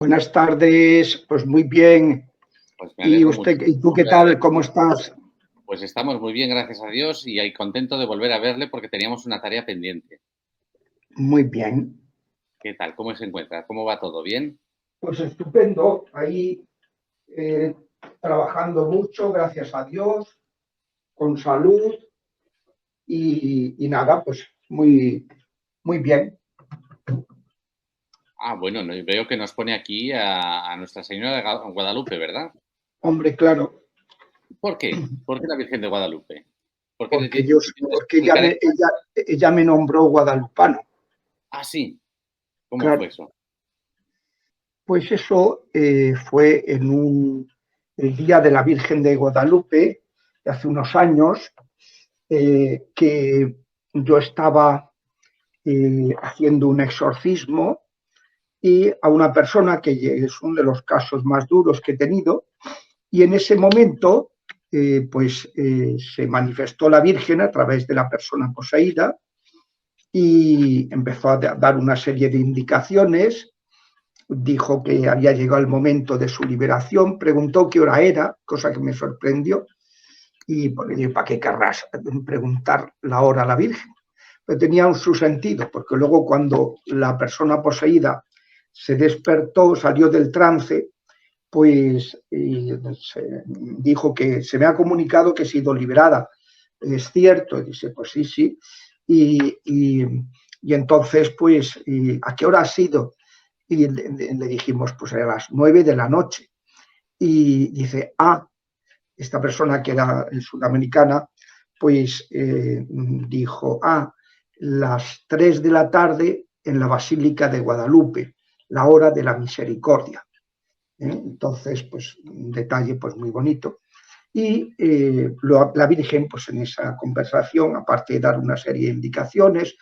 Buenas tardes, pues muy bien. Pues me ¿Y alegro usted, mucho y tú qué volver a tal? verle. ¿Cómo estás? Pues estamos muy bien, gracias a Dios, y ahí contento de volver a verle porque teníamos una tarea pendiente. Muy bien. ¿Qué tal? ¿Cómo se encuentra? ¿Cómo va todo? ¿Bien? Pues estupendo. Ahí eh, trabajando mucho, gracias a Dios, con salud y nada, pues muy bien. Ah, bueno, veo que nos pone aquí a Nuestra Señora de Guadalupe, ¿verdad? Hombre, claro, ¿Por qué? ¿Por qué la Virgen de Guadalupe? ¿Por qué porque porque explicaré? ella me nombró guadalupano. Ah, sí. ¿Cómo fue Claro, eso? pues eso fue el día de la Virgen de Guadalupe, hace unos años, que yo estaba haciendo un exorcismo y a una persona que es uno de los casos más duros que he tenido, y en ese momento se manifestó la Virgen a través de la persona poseída y empezó a dar una serie de indicaciones, dijo que había llegado el momento de su liberación, preguntó qué hora era, cosa que me sorprendió, y pues, le dije, ¿para qué querrás preguntar la hora a la Virgen? Pero tenía su sentido, porque luego cuando la persona poseída se despertó, salió del trance, pues dijo que se me ha comunicado que he sido liberada. Es cierto, y dice, pues sí, sí. Y, y, y entonces, pues, ¿a qué hora ha sido? Y le dijimos, pues a las 9 de la noche. Y dice, esta persona que era sudamericana, pues dijo, las 3 de la tarde en la Basílica de Guadalupe, la hora de la misericordia. Entonces, pues un detalle pues muy bonito. Y la Virgen, pues en esa conversación, aparte de dar una serie de indicaciones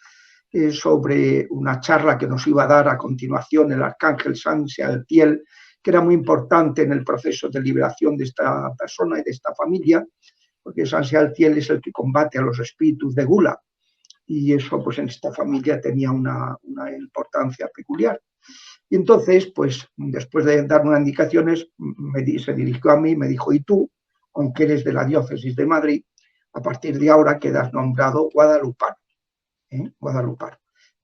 sobre una charla que nos iba a dar a continuación el arcángel San Sealtiel, que era muy importante en el proceso de liberación de esta persona y de esta familia, porque San Sealtiel es el que combate a los espíritus de gula, y eso pues en esta familia tenía una importancia peculiar. Y entonces, pues después de darme unas indicaciones, se dirigió a mí y me dijo, ¿y tú, aunque eres de la diócesis de Madrid, a partir de ahora quedas nombrado guadalupano? Guadalupano.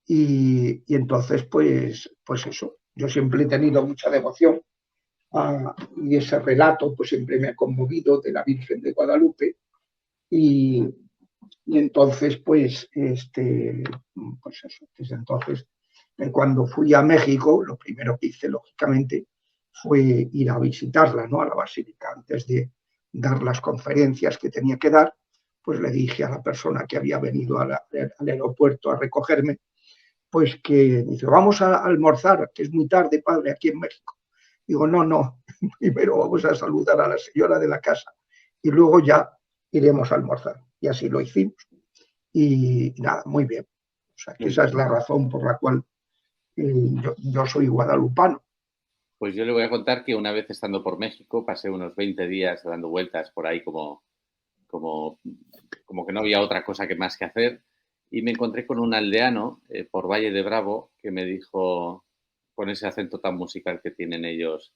Y entonces, pues eso, yo siempre he tenido mucha devoción y ese relato pues siempre me ha conmovido de la Virgen de Guadalupe y, y entonces pues eso, desde entonces cuando fui a México lo primero que hice lógicamente fue ir a visitarla, ¿no? A la basílica antes de dar las conferencias que tenía que dar, pues le dije a la persona que había venido al aeropuerto a recogerme, pues que dice, vamos a almorzar, que es muy tarde, padre, aquí en México. Digo, no, primero vamos a saludar a la señora de la casa y luego ya iremos a almorzar. Y así lo hicimos. Y nada, muy bien. O sea, que Muy esa es bien. la razón por la cual yo soy guadalupano. Pues yo le voy a contar que una vez estando por México pasé unos 20 días dando vueltas por ahí como, como que no había otra cosa que más que hacer. Y me encontré con un aldeano por Valle de Bravo que me dijo, con ese acento tan musical que tienen ellos,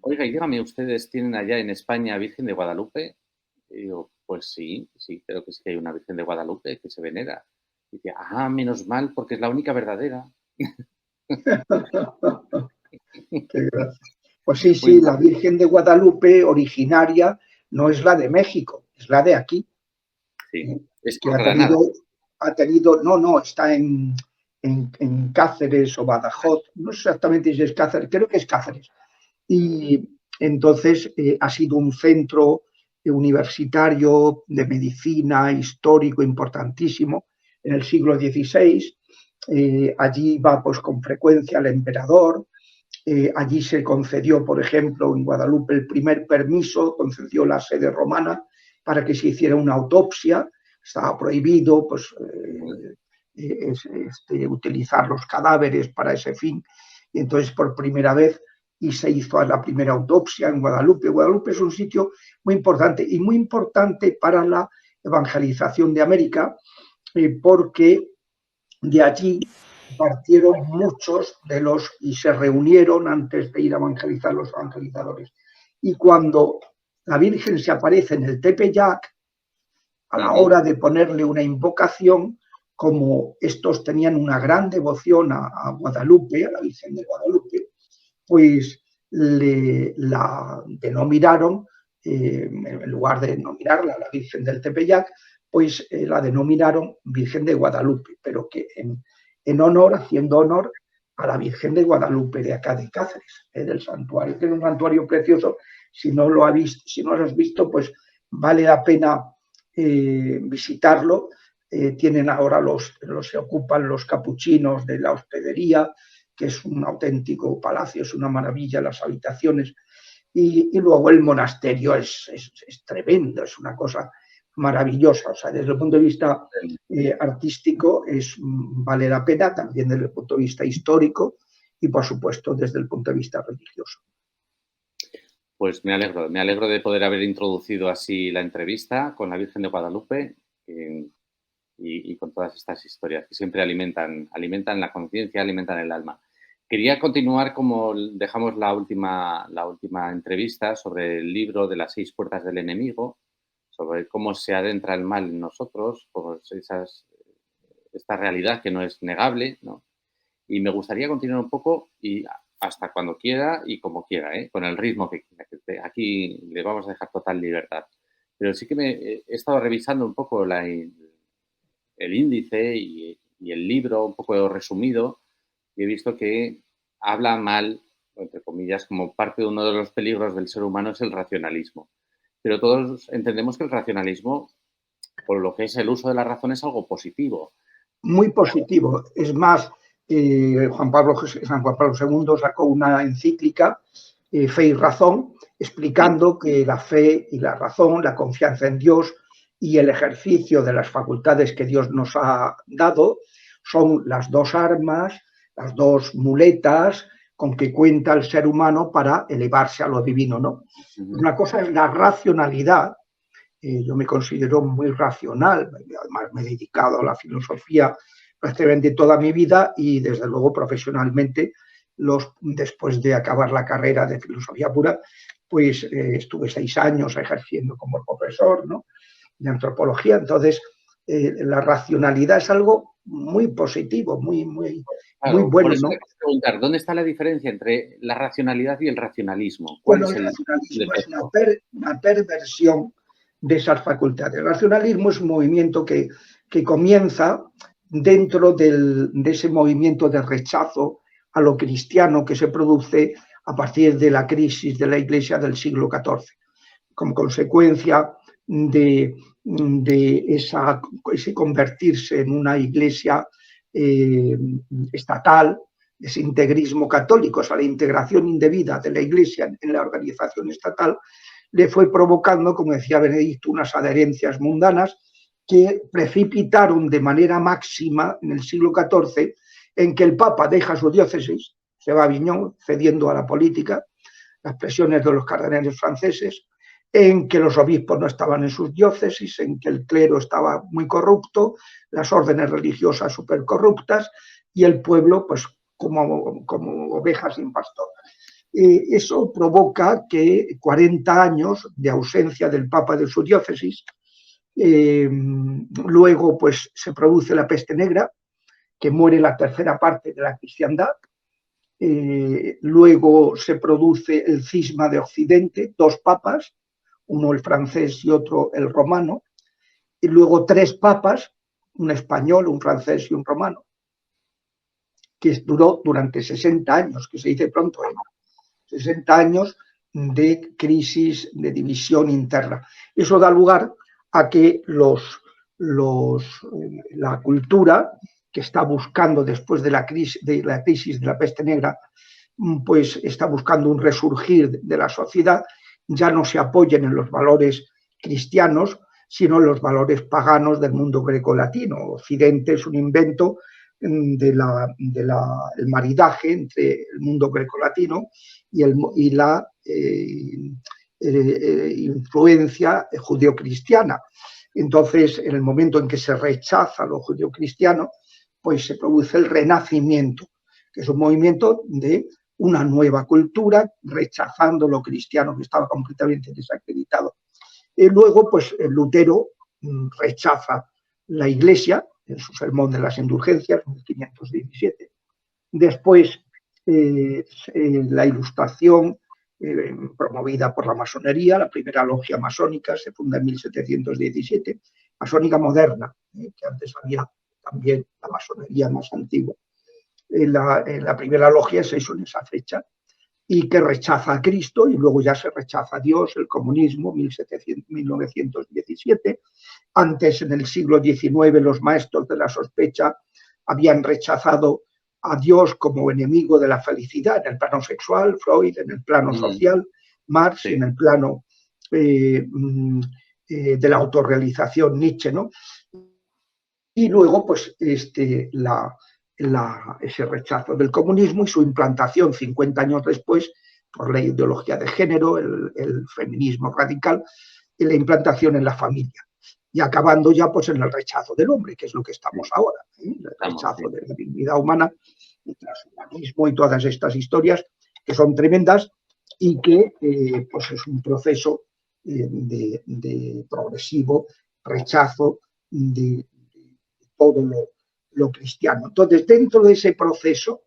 oiga, y dígame, ¿ustedes tienen allá en España Virgen de Guadalupe? Y digo, pues sí, sí, creo que sí que hay una Virgen de Guadalupe que se venera. Y dice, menos mal, porque es la única verdadera. Qué gracia. Pues sí, Muy sí, mal. la Virgen de Guadalupe originaria no es la de México, es la de aquí. Sí, es Que por Granada. no, está en Cáceres o Badajoz, no sé exactamente si es Cáceres, creo que es Cáceres. Y entonces ha sido un centro universitario de medicina histórico importantísimo en el siglo XVI. Allí va pues con frecuencia el emperador. Allí se concedió, por ejemplo, en Guadalupe el primer permiso, concedió la sede romana para que se hiciera una autopsia. Estaba prohibido pues, utilizar los cadáveres para ese fin. Y entonces, por primera vez, y se hizo la primera autopsia en Guadalupe. Guadalupe es un sitio muy importante y muy importante para la evangelización de América, porque de allí partieron muchos de los y se reunieron antes de ir a evangelizar los evangelizadores. Y cuando la Virgen se aparece en el Tepeyac, a la hora de ponerle una invocación, como estos tenían una gran devoción a Guadalupe, a la Virgen de Guadalupe, pues la denominaron, en lugar de denominarla la Virgen del Tepeyac, pues la denominaron Virgen de Guadalupe, pero que en honor, haciendo honor a la Virgen de Guadalupe de acá de Cáceres, del santuario. Tiene un santuario precioso. Si no lo has visto, pues vale la pena visitarlo. Tienen ahora se ocupan los capuchinos de la hospedería, que es un auténtico palacio, es una maravilla las habitaciones. Y luego el monasterio es tremendo, es una cosa maravillosa. O sea, desde el punto de vista artístico vale la pena, también desde el punto de vista histórico y, por supuesto, desde el punto de vista religioso. Pues me alegro de poder haber introducido así la entrevista con la Virgen de Guadalupe y con todas estas historias que siempre alimentan la conciencia, alimentan el alma. Quería continuar como dejamos la última entrevista sobre el libro de las 6 puertas del enemigo, sobre cómo se adentra el mal en nosotros, por esta realidad que no es negable, ¿no? Y me gustaría continuar un poco y hasta cuando quiera y como quiera, con el ritmo que quiera. Aquí le vamos a dejar total libertad. Pero sí que he estado revisando un poco el índice y el libro, un poco resumido, y he visto que habla mal, entre comillas, como parte de uno de los peligros del ser humano es el racionalismo. Pero todos entendemos que el racionalismo, por lo que es el uso de la razón, es algo positivo. Muy positivo. Es más, San Juan Pablo II sacó una encíclica, Fe y Razón, explicando que la fe y la razón, la confianza en Dios y el ejercicio de las facultades que Dios nos ha dado son las 2 armas, las 2 muletas con que cuenta el ser humano para elevarse a lo divino, ¿no? Una cosa es la racionalidad. Yo me considero muy racional, además me he dedicado a la filosofía prácticamente toda mi vida y desde luego profesionalmente, después de acabar la carrera de filosofía pura, pues estuve 6 años ejerciendo como profesor, ¿no?, de antropología. Entonces, la racionalidad es algo muy positivo, muy bueno. Por eso, ¿no?, te preguntar, ¿dónde está la diferencia entre la racionalidad y el racionalismo? Bueno, el racionalismo es una perversión de esas facultades. El racionalismo es un movimiento que comienza dentro de ese movimiento de rechazo a lo cristiano que se produce a partir de la crisis de la Iglesia del siglo XIV, como consecuencia de ese convertirse en una iglesia estatal, ese integrismo católico, o sea, la integración indebida de la Iglesia en la organización estatal, le fue provocando, como decía Benedicto, unas adherencias mundanas que precipitaron de manera máxima en el siglo XIV en que el Papa deja su diócesis, se va a Aviñón, cediendo a la política, las presiones de los cardenales franceses, en que los obispos no estaban en sus diócesis, en que el clero estaba muy corrupto, las órdenes religiosas súper corruptas y el pueblo, pues, como ovejas sin pastor. Eso provoca que 40 años de ausencia del Papa de su diócesis, luego pues se produce la peste negra, que muere la tercera parte de la cristiandad, luego se produce el cisma de Occidente, 2 papas, uno el francés y otro el romano, y luego 3 papas, un español, un francés y un romano, que duró durante 60 años, que se dice pronto, 60 años de crisis, de división interna. Eso da lugar a que la cultura que está buscando después de la crisis de la peste negra, pues está buscando un resurgir de la sociedad, ya no se apoyen en los valores cristianos, sino en los valores paganos del mundo grecolatino. Occidente es un invento del maridaje entre el mundo grecolatino y la influencia judeocristiana. Entonces, en el momento en que se rechaza lo judeocristiano, pues se produce el Renacimiento, que es un movimiento de una nueva cultura, rechazando lo cristiano que estaba completamente desacreditado. Y luego, pues Lutero rechaza la Iglesia en su Sermón de las Indulgencias, en 1517. Después, la Ilustración, promovida por la masonería, la primera logia masónica se funda en 1717, masónica moderna, que antes había también la masonería más antigua. La primera logia se hizo en esa fecha y que rechaza a Cristo, y luego ya se rechaza a Dios, el comunismo, 1917. Antes, en el siglo XIX, los maestros de la sospecha habían rechazado a Dios como enemigo de la felicidad en el plano sexual, Freud en el plano social, Marx en el plano de la autorrealización, Nietzsche, ¿no? Y luego, pues, ese rechazo del comunismo y su implantación 50 años después por la ideología de género, el feminismo radical y la implantación en la familia. Y acabando ya pues en el rechazo del hombre, que es lo que estamos ahora, el rechazo de la dignidad humana, el transhumanismo y todas estas historias que son tremendas y que pues es un proceso de progresivo rechazo de todo lo cristiano. Entonces, dentro de ese proceso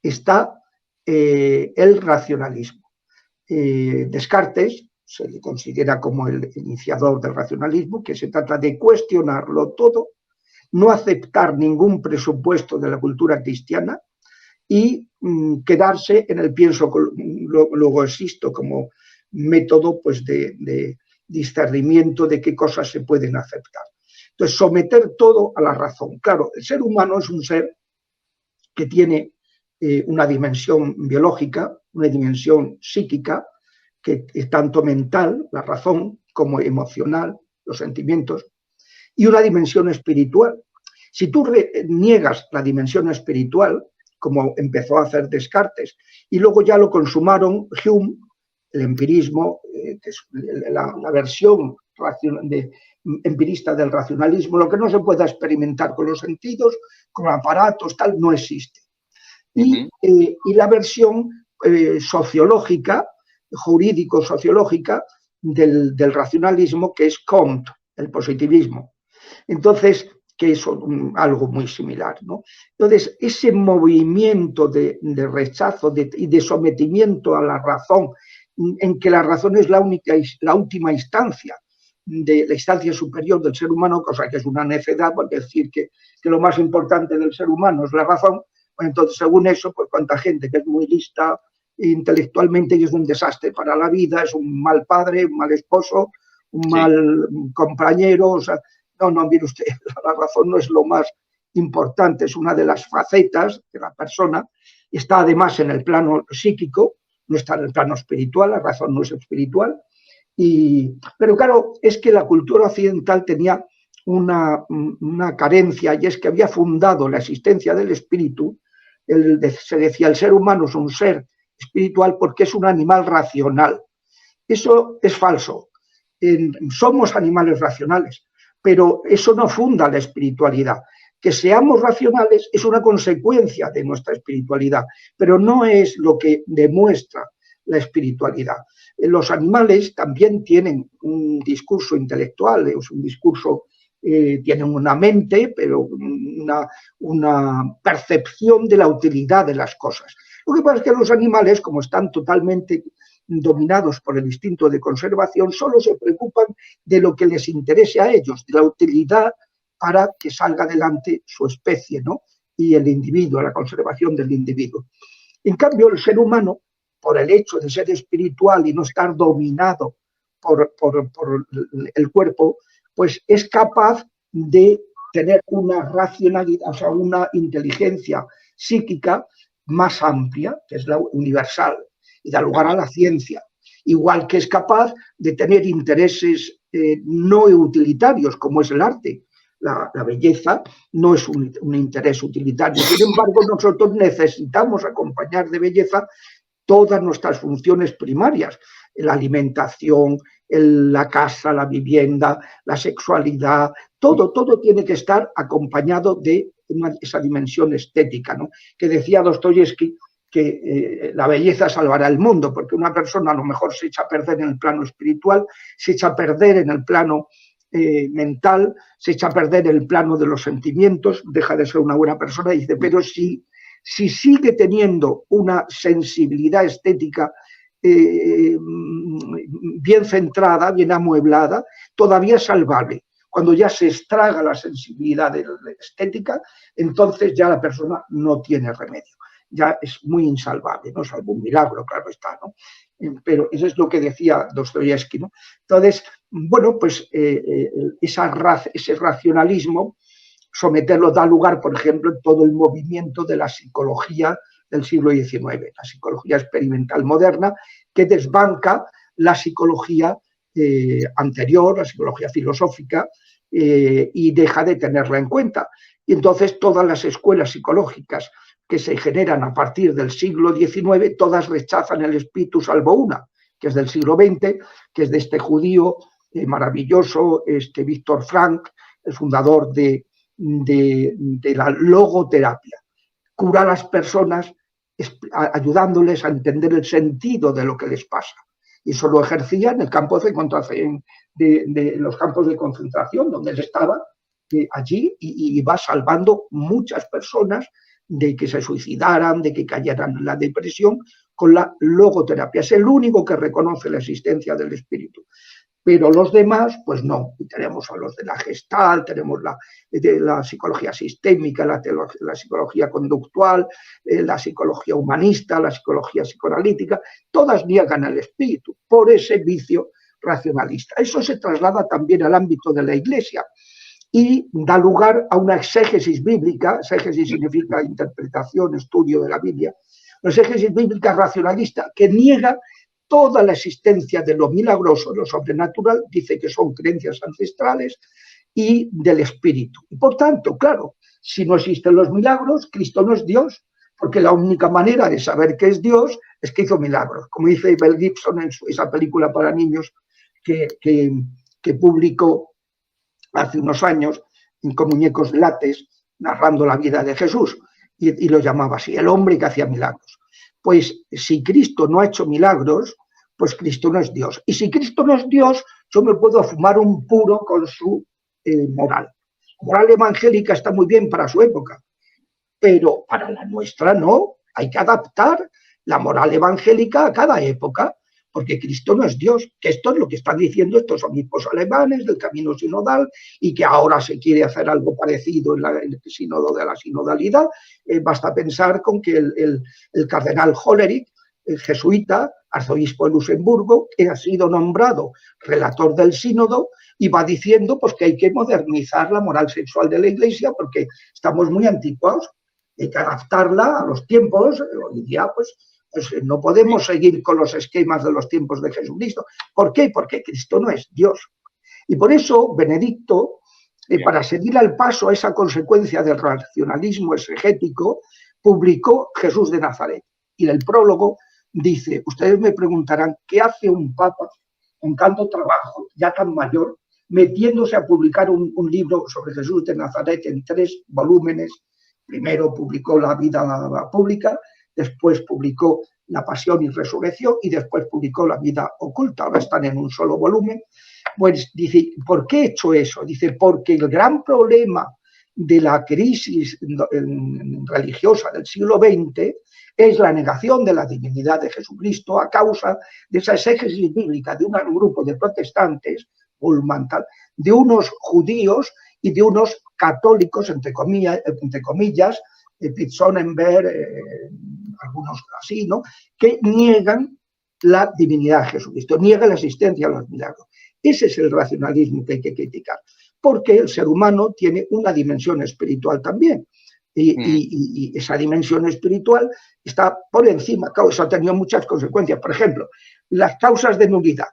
está el racionalismo. Descartes se le considera como el iniciador del racionalismo, que se trata de cuestionarlo todo, no aceptar ningún presupuesto de la cultura cristiana y quedarse en el pienso luego existo como método pues, de discernimiento de qué cosas se pueden aceptar. Entonces, someter todo a la razón. Claro, el ser humano es un ser que tiene una dimensión biológica, una dimensión psíquica, que es tanto mental, la razón, como emocional, los sentimientos, y una dimensión espiritual. Si tú niegas la dimensión espiritual, como empezó a hacer Descartes, y luego ya lo consumaron Hume, el empirismo, que es la versión empirista del racionalismo, lo que no se pueda experimentar con los sentidos, con aparatos, tal, no existe. Y la versión sociológica, jurídico-sociológica del racionalismo, que es Comte, el positivismo. Entonces, que es algo muy similar, ¿no? Entonces, ese movimiento de rechazo y de sometimiento a la razón, en que la razón es la última instancia, de la instancia superior del ser humano, cosa que es una necedad, porque decir que lo más importante del ser humano es la razón. Bueno, entonces, según eso, pues cuánta gente que es muy lista intelectualmente y es un desastre para la vida, es un mal padre, un mal esposo, un mal compañero. O sea, no, mire usted, la razón no es lo más importante, es una de las facetas de la persona. Está además en el plano psíquico, no está en el plano espiritual, la razón no es espiritual. Pero claro, es que la cultura occidental tenía una carencia, y es que había fundado la existencia del espíritu. Se decía, el ser humano es un ser espiritual porque es un animal racional. Eso es falso. Somos animales racionales, pero eso no funda la espiritualidad. Que seamos racionales es una consecuencia de nuestra espiritualidad, pero no es lo que demuestra la espiritualidad. Los animales también tienen un discurso intelectual, es un discurso, tienen una mente, pero una percepción de la utilidad de las cosas. Lo que pasa es que los animales, como están totalmente dominados por el instinto de conservación, solo se preocupan de lo que les interese a ellos, de la utilidad para que salga adelante su especie, ¿no? Y el individuo, la conservación del individuo. En cambio, el ser humano, por el hecho de ser espiritual y no estar dominado por el cuerpo, pues es capaz de tener una racionalidad, o sea, una inteligencia psíquica más amplia, que es la universal, y da lugar a la ciencia. Igual que es capaz de tener intereses no utilitarios, como es el arte. La belleza no es un interés utilitario. Sin embargo, nosotros necesitamos acompañar de belleza todas nuestras funciones primarias, la alimentación, la casa, la vivienda, la sexualidad, todo tiene que estar acompañado de esa dimensión estética, ¿no? Que decía Dostoyevsky que la belleza salvará el mundo, porque una persona a lo mejor se echa a perder en el plano espiritual, se echa a perder en el plano mental, se echa a perder en el plano de los sentimientos, deja de ser una buena persona, y dice, pero si sigue teniendo una sensibilidad estética bien centrada, bien amueblada, todavía es salvable. Cuando ya se estraga la sensibilidad estética, entonces ya la persona no tiene remedio. Ya es muy insalvable, ¿no? Salvo un milagro, claro está, ¿no? Pero eso es lo que decía Dostoyevsky, ¿no? Entonces, bueno, pues ese racionalismo, someterlo da lugar, por ejemplo, en todo el movimiento de la psicología del siglo XIX, la psicología experimental moderna, que desbanca la psicología anterior, la psicología filosófica, y deja de tenerla en cuenta. Y entonces todas las escuelas psicológicas que se generan a partir del siglo XIX, todas rechazan el espíritu salvo una, que es del siglo XX, que es de este judío maravilloso, Víctor Frank, el fundador de la logoterapia. Cura a las personas ayudándoles a entender el sentido de lo que les pasa. Y eso lo ejercía en el campo de los campos de concentración, donde él estaba allí y va salvando muchas personas de que se suicidaran, de que cayeran en la depresión, con la logoterapia. Es el único que reconoce la existencia del espíritu. Pero los demás, pues no. Y tenemos a los de la Gestalt, tenemos de la psicología sistémica, la psicología conductual, la psicología humanista, la psicología psicoanalítica, todas niegan el espíritu por ese vicio racionalista. Eso se traslada también al ámbito de la Iglesia y da lugar a una exégesis bíblica. Exégesis significa interpretación, estudio de la Biblia. Una exégesis bíblica racionalista que niega toda la existencia de lo milagroso, lo sobrenatural, dice que son creencias ancestrales y del espíritu. Y por tanto, claro, si no existen los milagros, Cristo no es Dios, porque la única manera de saber que es Dios es que hizo milagros. Como dice Mel Gibson en esa película para niños que publicó hace unos años con muñecos de látex, narrando la vida de Jesús, y lo llamaba así, el hombre que hacía milagros. Pues si Cristo no ha hecho milagros, pues Cristo no es Dios. Y si Cristo no es Dios, yo me puedo fumar un puro con su moral. La moral evangélica está muy bien para su época, pero para la nuestra no. Hay que adaptar la moral evangélica a cada época, porque Cristo no es Dios, que esto es lo que están diciendo estos obispos alemanes del camino sinodal, y que ahora se quiere hacer algo parecido en el sínodo de la sinodalidad. Basta pensar con que el cardenal Hollerich, el jesuita, arzobispo de Luxemburgo, que ha sido nombrado relator del sínodo, y va diciendo pues, que hay que modernizar la moral sexual de la Iglesia porque estamos muy anticuados, hay que adaptarla a los tiempos. Hoy día pues no podemos seguir con los esquemas de los tiempos de Jesucristo. ¿Por qué? Porque Cristo no es Dios. Y por eso Benedicto, para seguir al paso a esa consecuencia del racionalismo exegético, publicó Jesús de Nazaret. Y en el prólogo dice, ustedes me preguntarán, ¿qué hace un papa con tanto trabajo, ya tan mayor, metiéndose a publicar un libro sobre Jesús de Nazaret en 3 volúmenes? Primero publicó la vida pública, después publicó la pasión y resurrección y después publicó la vida oculta. Ahora están en un solo volumen. Pues dice, ¿por qué he hecho eso? Dice, porque el gran problema de la crisis religiosa del siglo XX es la negación de la divinidad de Jesucristo a causa de esa exégesis bíblica de un grupo de protestantes, de unos judíos y de unos católicos, entre comillas, Sonnenberg, algunos así, ¿no?, que niegan la divinidad de Jesucristo, niegan la existencia de los milagros. Ese es el racionalismo que hay que criticar, porque el ser humano tiene una dimensión espiritual también, y esa dimensión espiritual está por encima. Claro, eso ha tenido muchas consecuencias. Por ejemplo, las causas de nulidad.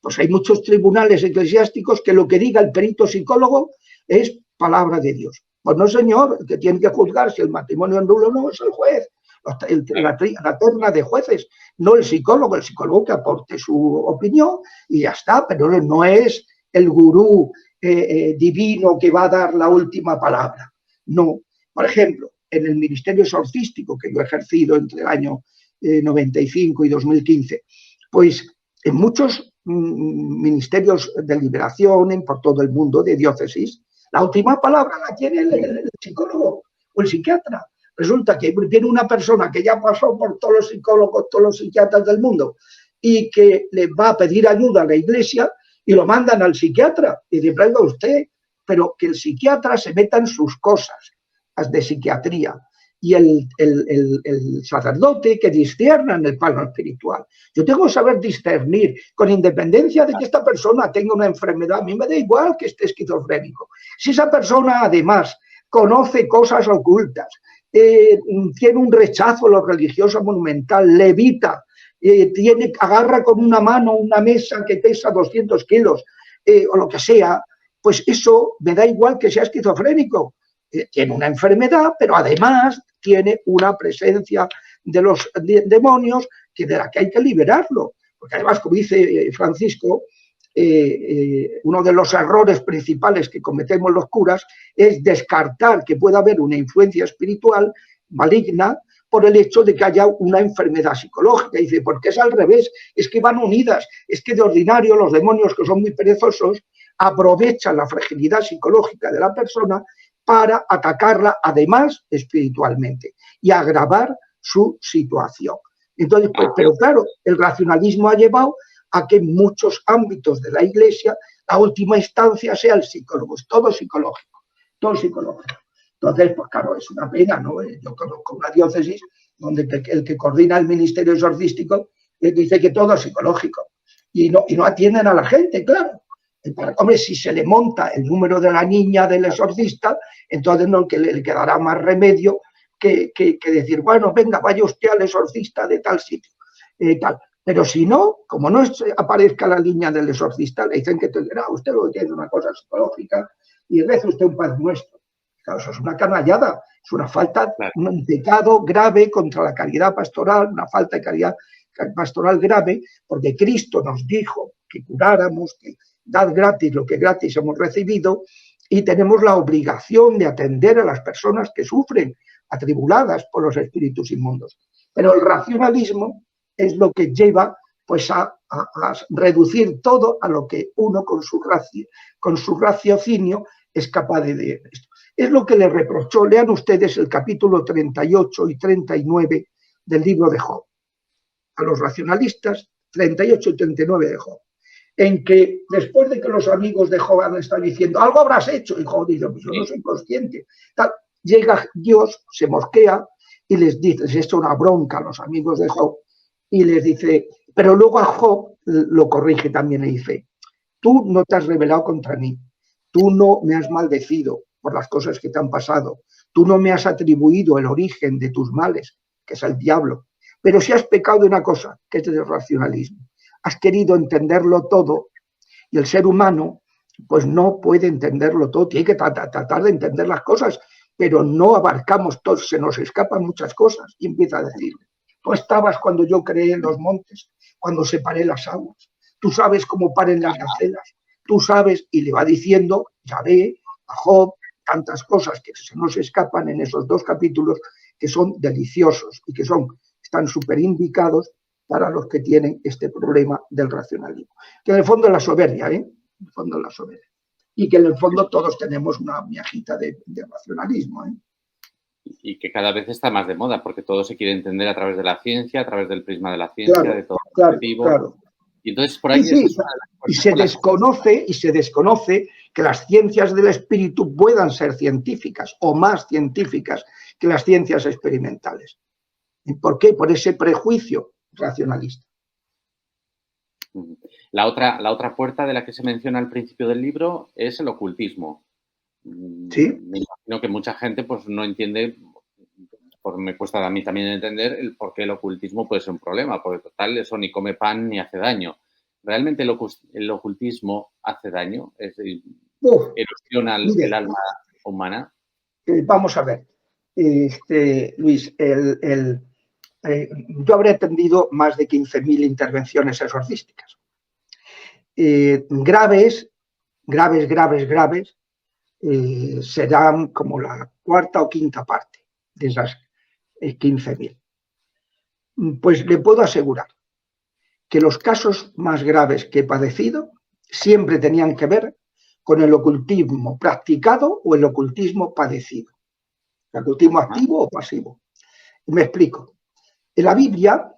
Pues hay muchos tribunales eclesiásticos que lo que diga el perito psicólogo es palabra de Dios. Pues no, señor, el que tiene que juzgar si el matrimonio es nulo o no es el juez, la terna de jueces, no el psicólogo que aporte su opinión y ya está, pero no es el gurú divino que va a dar la última palabra. No, Por ejemplo, en el ministerio exorcístico que yo he ejercido entre el año 95 y 2015, pues en muchos ministerios de liberación por todo el mundo, de diócesis, la última palabra la tiene el psicólogo o el psiquiatra. Resulta que viene una persona que ya pasó por todos los psicólogos, todos los psiquiatras del mundo y que le va a pedir ayuda a la iglesia y lo mandan al psiquiatra y le traiga usted, pero que el psiquiatra se meta en sus cosas de psiquiatría y el sacerdote que discierna en el plano espiritual. Yo tengo que saber discernir con independencia de que esta persona tenga una enfermedad. A mí me da igual que esté esquizofrénico. Si esa persona además conoce cosas ocultas, tiene un rechazo a lo religioso monumental, levita, agarra con una mano una mesa que pesa 200 kilos o lo que sea, pues eso me da igual que sea esquizofrénico. Tiene una enfermedad, pero además tiene una presencia de los demonios de la que hay que liberarlo. Porque además, como dice Francisco, uno de los errores principales que cometemos los curas es descartar que pueda haber una influencia espiritual maligna por el hecho de que haya una enfermedad psicológica. Y dice, porque es al revés, es que van unidas, es que de ordinario los demonios, que son muy perezosos, aprovechan la fragilidad psicológica de la persona para atacarla además espiritualmente y agravar su situación. Entonces, pues, pero claro, el racionalismo ha llevado a que en muchos ámbitos de la Iglesia la última instancia sea el psicólogo, es todo psicológico, todo psicológico. Entonces, pues claro, es una pena, ¿no? Yo conozco una diócesis donde el que coordina el ministerio exorcístico dice que todo es psicológico y no atienden a la gente, claro. Hombre, si se le monta el número de la niña del exorcista, entonces no le quedará más remedio que decir, bueno, venga, vaya usted al exorcista de tal sitio, tal. Pero si no, como no aparezca la niña del exorcista, le dicen que usted lo que tiene una cosa psicológica y reza usted un Padre Nuestro. Claro, eso es una canallada, es una falta, un pecado grave contra la caridad pastoral, una falta de caridad pastoral grave, porque Cristo nos dijo que curáramos, que dad gratis lo que gratis hemos recibido, y tenemos la obligación de atender a las personas que sufren, atribuladas por los espíritus inmundos. Pero el racionalismo es lo que lleva pues a reducir todo a lo que uno con su raciocinio es capaz de esto. Es lo que le reprochó, lean ustedes el capítulo 38 y 39 del libro de Job, a los racionalistas, 38 y 39 de Job, en que después de que los amigos de Job han estado diciendo, algo habrás hecho, y Job dice, pues yo no soy consciente, tal, llega Dios, se mosquea y les dice, les echa una bronca a los amigos de Job, y les dice, pero luego a Job lo corrige también y dice, tú no te has rebelado contra mí, tú no me has maldecido por las cosas que te han pasado, tú no me has atribuido el origen de tus males, que es el diablo, pero si has pecado de una cosa, que es el racionalismo, has querido entenderlo todo y el ser humano pues no puede entenderlo todo, tiene que tratar de entender las cosas, pero no abarcamos todo, se nos escapan muchas cosas y empieza a decirle, tú estabas cuando yo creé en los montes, cuando separé las aguas, tú sabes cómo paren las gacelas, tú sabes, y le va diciendo, Yahvé, a Job, tantas cosas que se nos escapan en esos dos capítulos que son deliciosos y que están súper indicados para los que tienen este problema del racionalismo. Que en el fondo es la soberbia, En el fondo es la soberbia. Y que en el fondo todos tenemos una miajita de racionalismo, Y que cada vez está más de moda, porque todo se quiere entender a través de la ciencia, a través del prisma de la ciencia, claro, de todo el objetivo. Claro. Y entonces por ahí... Sí, y se desconoce que las ciencias del espíritu puedan ser científicas o más científicas que las ciencias experimentales. ¿Y por qué? Por ese prejuicio racionalista. La otra puerta de la que se menciona al principio del libro es el ocultismo. ¿Sí? Me imagino que mucha gente pues no entiende, me cuesta a mí también entender el por qué el ocultismo puede ser un problema, porque total eso ni come pan ni hace daño. ¿Realmente el ocultismo hace daño? ¿Erosiona el alma humana? Vamos a ver, Luis, yo habré atendido más de 15.000 intervenciones exorcísticas. Graves, serán como la cuarta o quinta parte de esas 15.000. Pues le puedo asegurar que los casos más graves que he padecido siempre tenían que ver con el ocultismo practicado o el ocultismo padecido. El ocultismo activo o pasivo. Me explico. En la Biblia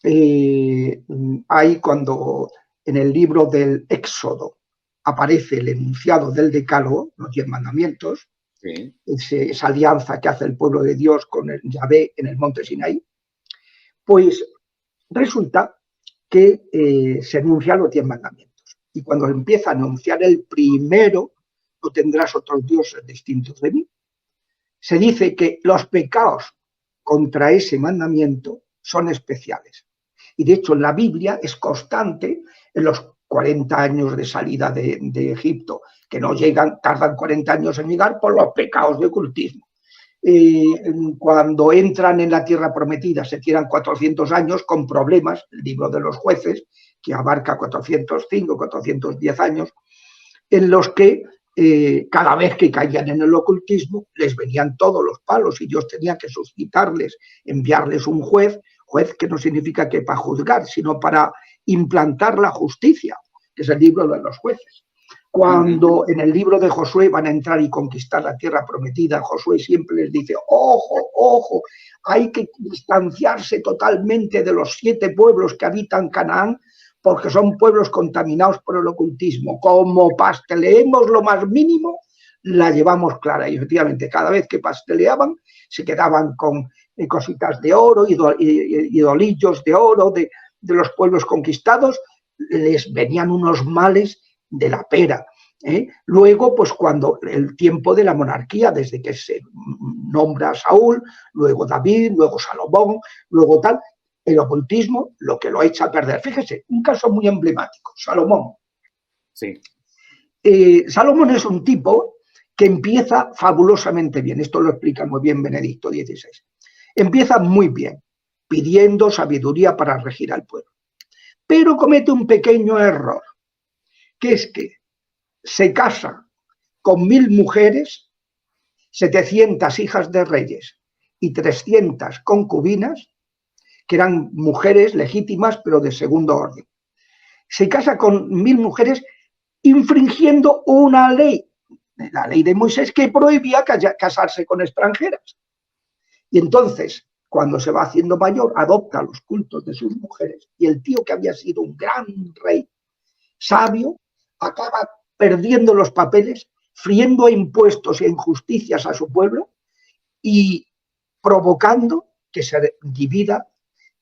hay, cuando en el libro del Éxodo aparece el enunciado del Decálogo, los 10 mandamientos, sí, esa alianza que hace el pueblo de Dios con el Yahvé en el monte Sinaí, pues resulta que se enuncian los 10 mandamientos. Y cuando empieza a enunciar el primero, no tendrás otros dioses distintos de mí, se dice que los pecados contra ese mandamiento son especiales. Y de hecho en la Biblia es constante, en los 40 años de salida de Egipto, que no llegan, tardan 40 años en llegar por los pecados de ocultismo. Cuando entran en la tierra prometida se tiran 400 años con problemas, el libro de los jueces, que abarca 405, 410 años, en los que cada vez que caían en el ocultismo les venían todos los palos y Dios tenía que suscitarles, enviarles un juez que no significa que para juzgar, sino para implantar la justicia, que es el libro de los jueces. Cuando en el libro de Josué van a entrar y conquistar la tierra prometida, Josué siempre les dice, ojo, ojo, hay que distanciarse totalmente de los 7 pueblos que habitan Canaán, porque son pueblos contaminados por el ocultismo. Como pasteleemos lo más mínimo, la llevamos clara. Y efectivamente, cada vez que pasteleaban, se quedaban con cositas de oro, idolillos de oro de los pueblos conquistados, les venían unos males de la pera. Luego, pues cuando el tiempo de la monarquía, desde que se nombra a Saúl, luego David, luego Salomón, luego tal, el ocultismo lo que lo echa a perder. Fíjese, un caso muy emblemático, Salomón. Sí. Salomón es un tipo que empieza fabulosamente bien. Esto lo explica muy bien Benedicto XVI. Empieza muy bien, pidiendo sabiduría para regir al pueblo. Pero comete un pequeño error, que es que se casa con 1000 mujeres, 700 hijas de reyes y 300 concubinas, que eran mujeres legítimas, pero de segundo orden. Se casa con 1000 mujeres infringiendo una ley, la ley de Moisés, que prohibía casarse con extranjeras. Y entonces, cuando se va haciendo mayor, adopta los cultos de sus mujeres y el tío, que había sido un gran rey sabio, acaba perdiendo los papeles, friendo a impuestos e injusticias a su pueblo y provocando que se divida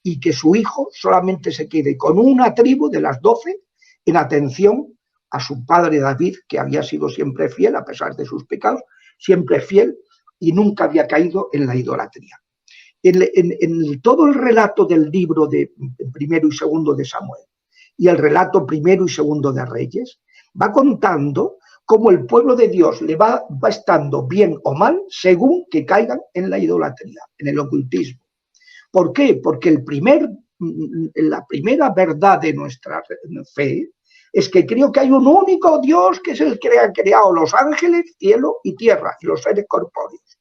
y que su hijo solamente se quede con una tribu de las 12 en atención a su padre David, que había sido siempre fiel, a pesar de sus pecados, siempre fiel y nunca había caído en la idolatría. En todo el relato del libro de primero y segundo de Samuel y el relato primero y segundo de Reyes, va contando cómo el pueblo de Dios le va estando bien o mal según que caigan en la idolatría, en el ocultismo. ¿Por qué? Porque la primera verdad de nuestra fe es que creo que hay un único Dios, que es el que ha creado los ángeles, cielo y tierra, y los seres corpóreos.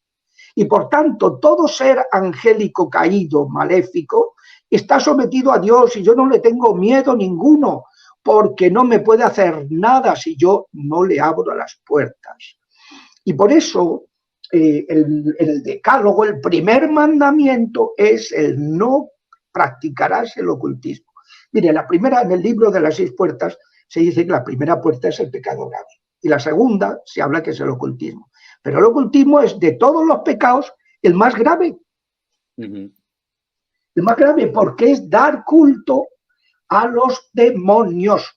Y por tanto, todo ser angélico caído, maléfico, está sometido a Dios y yo no le tengo miedo ninguno, porque no me puede hacer nada si yo no le abro las puertas. Y por eso el decálogo, el primer mandamiento es el no practicarás el ocultismo. Mire, en el libro de las 6 puertas se dice que la primera puerta es el pecado grave y la segunda se habla que es el ocultismo. Pero el ocultismo es, de todos los pecados, el más grave. El más grave, porque es dar culto a los demonios.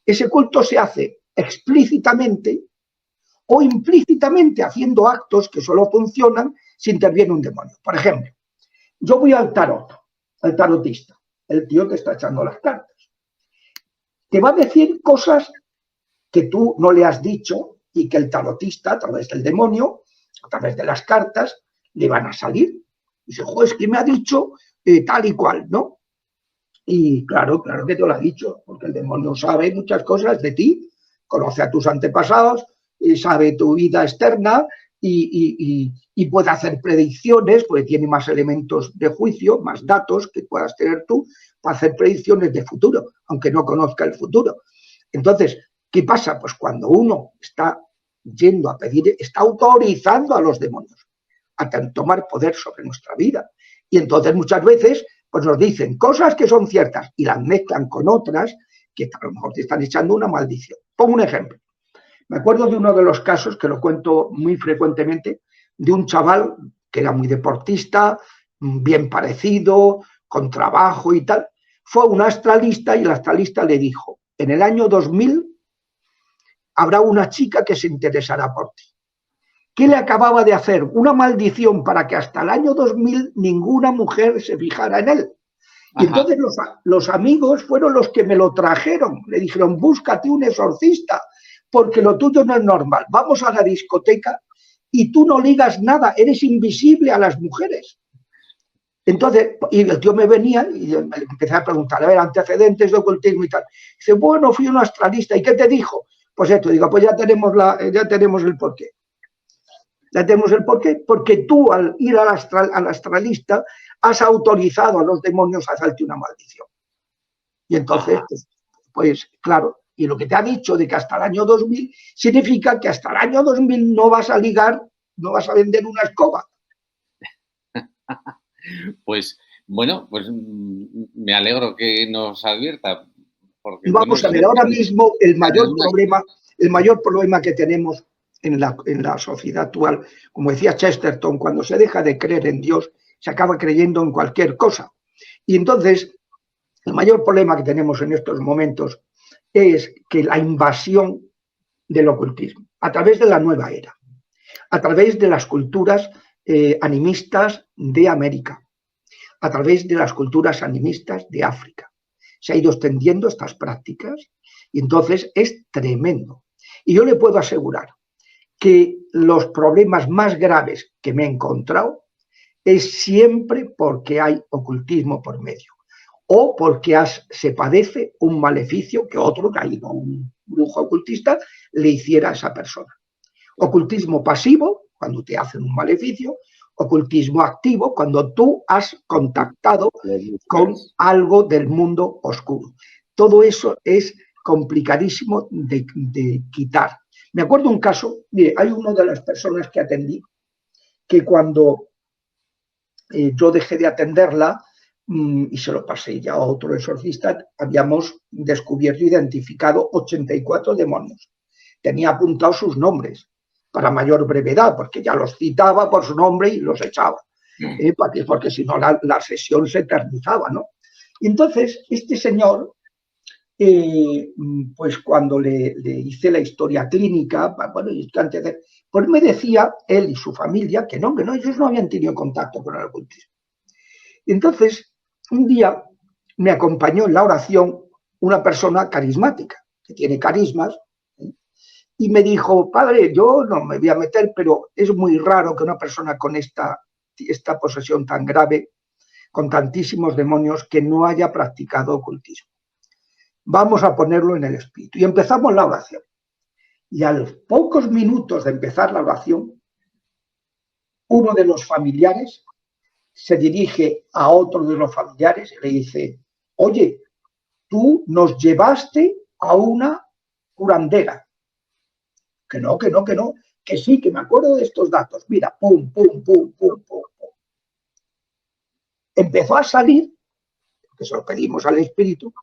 Ese culto se hace explícitamente o implícitamente, haciendo actos que solo funcionan si interviene un demonio. Por ejemplo, yo voy al tarotista, el tío que está echando las cartas. Te va a decir cosas que tú no le has dicho y que el tarotista, a través del demonio, a través de las cartas, le van a salir. Y dice, joder, es que me ha dicho tal y cual, ¿no? Y claro que te lo ha dicho, porque el demonio sabe muchas cosas de ti, conoce a tus antepasados, sabe tu vida externa y puede hacer predicciones, porque tiene más elementos de juicio, más datos que puedas tener tú para hacer predicciones de futuro, aunque no conozca el futuro. Entonces, ¿qué pasa? Pues cuando uno está yendo a pedir, está autorizando a los demonios a tomar poder sobre nuestra vida. Y entonces muchas veces pues nos dicen cosas que son ciertas y las mezclan con otras que a lo mejor te están echando una maldición. Pongo un ejemplo. Me acuerdo de uno de los casos, que lo cuento muy frecuentemente, de un chaval que era muy deportista, bien parecido, con trabajo y tal. Fue a un astralista y el astralista le dijo, en el año 2000 habrá una chica que se interesará por ti. ¿Qué le acababa de hacer? Una maldición para que hasta el año 2000 ninguna mujer se fijara en él. Y entonces los amigos fueron los que me lo trajeron. Le dijeron, búscate un exorcista, porque lo tuyo no es normal. Vamos a la discoteca y tú no ligas nada, eres invisible a las mujeres. Entonces, y el tío me venía y me empecé a preguntar, a ver, antecedentes de ocultismo y tal. Dice, bueno, fui un astralista, ¿y qué te dijo? Pues esto, digo, pues ya tenemos el porqué. Ya tenemos el porqué, porque tú al ir al astralista has autorizado a los demonios a hacerte una maldición. Y entonces, pues claro, y lo que te ha dicho de que hasta el año 2000 significa que hasta el año 2000 no vas a ligar, no vas a vender una escoba. Pues bueno, pues me alegro que nos advierta. Porque, y vamos a ver, ahora mismo el mayor problema que tenemos en la sociedad actual, como decía Chesterton, cuando se deja de creer en Dios, se acaba creyendo en cualquier cosa. Y entonces, el mayor problema que tenemos en estos momentos es que la invasión del ocultismo, a través de la nueva era, a través de las culturas animistas de América, a través de las culturas animistas de África. Se ha ido extendiendo estas prácticas y entonces es tremendo. Y yo le puedo asegurar que los problemas más graves que me he encontrado es siempre porque hay ocultismo por medio o porque se padece un maleficio que otro, que ha ido un brujo ocultista, le hiciera a esa persona. Ocultismo pasivo, cuando te hacen un maleficio, ocultismo activo, cuando tú has contactado con algo del mundo oscuro. Todo eso es complicadísimo de quitar. Me acuerdo un caso, mire, hay una de las personas que atendí, que cuando yo dejé de atenderla y se lo pasé ya a otro exorcista, habíamos descubierto, identificado 84 demonios. Tenía apuntados sus nombres para mayor brevedad, porque ya los citaba por su nombre y los echaba, porque si no la sesión se eternizaba, ¿no? Y entonces este señor, pues cuando le hice la historia clínica, bueno, pues me decía él y su familia que no, ellos no habían tenido contacto con el ocultismo. Entonces, un día me acompañó en la oración una persona carismática, que tiene carismas, y me dijo, padre, yo no me voy a meter, pero es muy raro que una persona con esta posesión tan grave, con tantísimos demonios, que no haya practicado ocultismo. Vamos a ponerlo en el espíritu. Y empezamos la oración. Y a los pocos minutos de empezar la oración, uno de los familiares se dirige a otro de los familiares y le dice, oye, tú nos llevaste a una curandera. Que no, que sí, que me acuerdo de estos datos. Mira, pum, pum, pum, pum, pum, pum. Empezó a salir, que se lo pedimos al espíritu,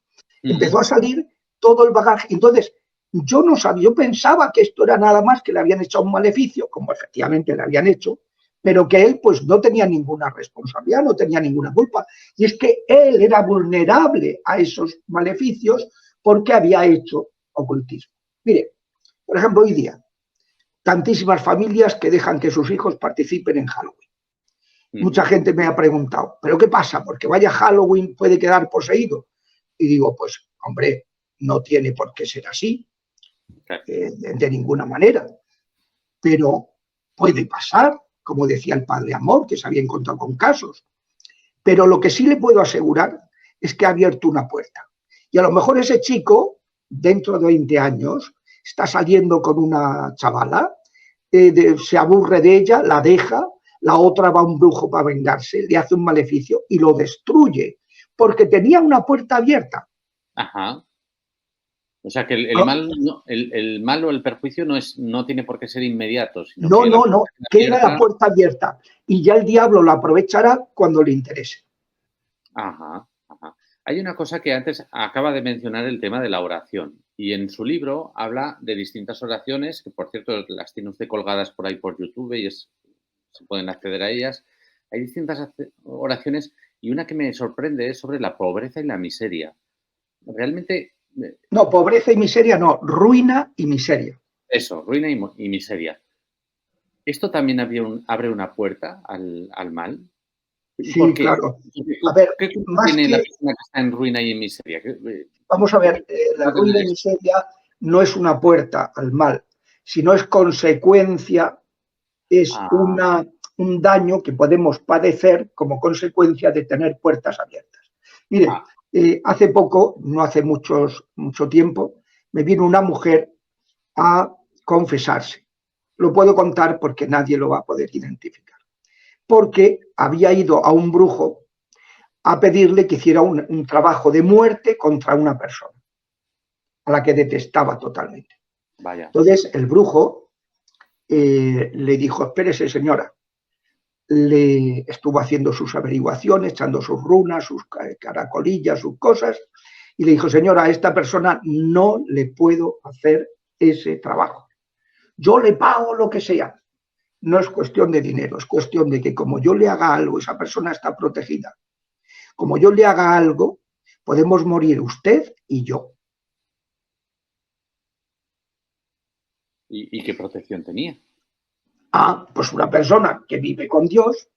empezó a salir todo el bagaje. Entonces, yo no sabía, yo pensaba que esto era nada más que le habían hecho un maleficio, como efectivamente le habían hecho, pero que él pues no tenía ninguna responsabilidad, no tenía ninguna culpa. Y es que él era vulnerable a esos maleficios porque había hecho ocultismo. Mire, por ejemplo, hoy día, tantísimas familias que dejan que sus hijos participen en Halloween. Mucha gente me ha preguntado, ¿pero qué pasa? Porque vaya Halloween puede quedar poseído. Y digo, pues, hombre, no tiene por qué ser así, de ninguna manera. Pero puede pasar, como decía el padre Amor, que se había encontrado con casos. Pero lo que sí le puedo asegurar es que ha abierto una puerta. Y a lo mejor ese chico, dentro de 20 años, está saliendo con una chavala, se aburre de ella, la deja, la otra va a un brujo para vengarse, le hace un maleficio y lo destruye, porque tenía una puerta abierta. Ajá. O sea que el ¿No? mal, el mal o el perjuicio no tiene por qué ser inmediato, sino No, que la no, no, queda la puerta abierta y ya el diablo la aprovechará cuando le interese. Ajá, ajá. Hay una cosa que antes acaba de mencionar, el tema de la oración. Y en su libro habla de distintas oraciones, que por cierto las tiene usted colgadas por ahí por YouTube y se pueden acceder a ellas. Hay distintas oraciones y una que me sorprende es sobre la pobreza y la miseria. Realmente, No, pobreza y miseria no, ruina y miseria. eso, ruina y miseria. ¿Esto también abre una puerta al mal? Sí, ¿Por qué? claro. A ver, ¿Qué culpa más tiene la que, persona que está en ruina y en miseria? vamos a ¿Cómo ver, la va a tener ruina y eso? miseria no es una puerta al mal, sino es consecuencia, es Ah, un daño que podemos padecer como consecuencia de tener puertas abiertas. Mire, ah, hace poco, no hace mucho tiempo, me vino una mujer a confesarse. Lo puedo contar porque nadie lo va a poder identificar. Porque había ido a un brujo a pedirle que hiciera un trabajo de muerte contra una persona, a la que detestaba totalmente. vaya. Entonces el brujo le dijo, espérese señora, le estuvo haciendo sus averiguaciones, echando sus runas, sus caracolillas, sus cosas, y le dijo, señora, a esta persona no le puedo hacer ese trabajo. Yo le pago lo que sea. No es cuestión de dinero, es cuestión de que como yo le haga algo, esa persona está protegida. Como yo le haga algo, podemos morir usted y yo. ¿Y qué protección tenía? Ah, pues una persona que vive con Dios,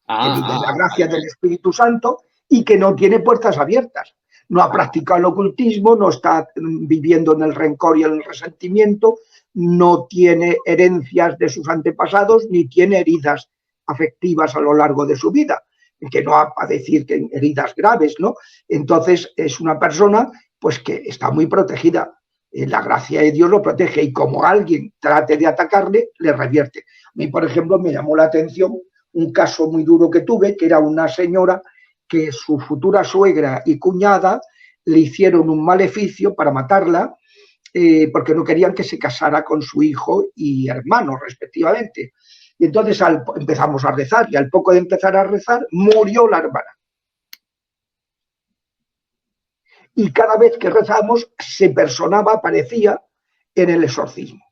que vive en la Vale, gracia del vale. Espíritu Santo y que no tiene puertas abiertas. No ha Ah, practicado el ocultismo, no está viviendo en el rencor y el resentimiento, no tiene herencias de sus antepasados, ni tiene heridas afectivas a lo largo de su vida, que no va a decir que heridas graves, ¿no? Entonces es una persona pues que está muy protegida. La gracia de Dios lo protege y como alguien trate de atacarle, le revierte. A mí, por ejemplo, me llamó la atención un caso muy duro que tuve, que era una señora que su futura suegra y cuñada le hicieron un maleficio para matarla porque no querían que se casara con su hijo y hermano, respectivamente. Y entonces empezamos a rezar y al poco de empezar a rezar murió la hermana. Y cada vez que rezamos se personaba, aparecía en el exorcismo.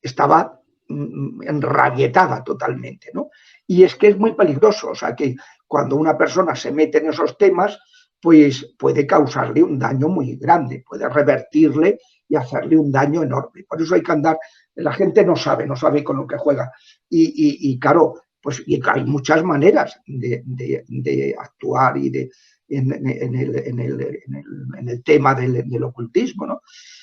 Estaba enrabietada totalmente, ¿no? Y es que es muy peligroso, o sea que cuando una persona se mete en esos temas, pues puede causarle un daño muy grande, puede revertirle y hacerle un daño enorme. Por eso hay que andar, la gente no sabe con lo que juega. Y claro, pues y hay muchas maneras de actuar y en el tema del ocultismo, ¿no?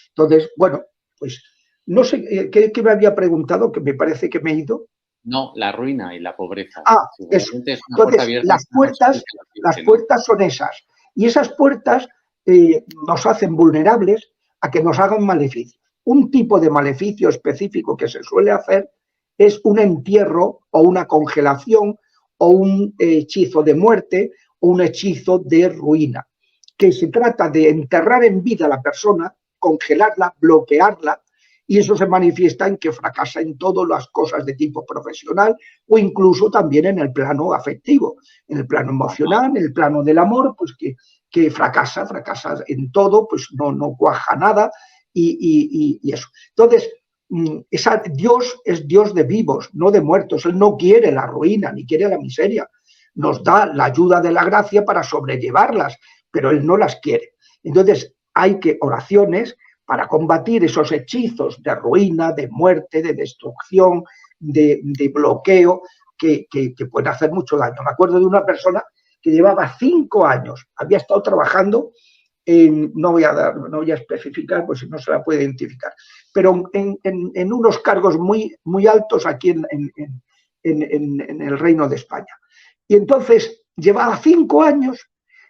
Entonces, bueno, pues no sé, ¿qué me había preguntado? Que me parece que me he ido. no, la ruina y la pobreza. Ah, Si eso. realmente es una puerta Entonces, abierta, es una consecuencia lo que las dice, ¿no? puertas son esas. Y esas puertas nos hacen vulnerables a que nos hagan maleficios. Un tipo de maleficio específico que se suele hacer es un entierro o una congelación o un hechizo de muerte o un hechizo de ruina, que se trata de enterrar en vida a la persona, congelarla, bloquearla, y eso se manifiesta en que fracasa en todas las cosas de tipo profesional o incluso también en el plano afectivo, en el plano Ajá. emocional, en el plano del amor, pues que fracasa en todo, pues no cuaja nada y eso. Entonces, Dios es Dios de vivos, no de muertos. Él no quiere la ruina ni quiere la miseria. Nos da la ayuda de la gracia para sobrellevarlas, pero Él no las quiere. Entonces, hay que oraciones para combatir esos hechizos de ruina, de muerte, de destrucción, de bloqueo, que pueden hacer mucho daño. Me acuerdo de una persona que llevaba 5 años, había estado trabajando no voy a especificar, pues no se la puede identificar, pero en unos cargos muy altos aquí en el Reino de España. Y entonces llevaba 5 años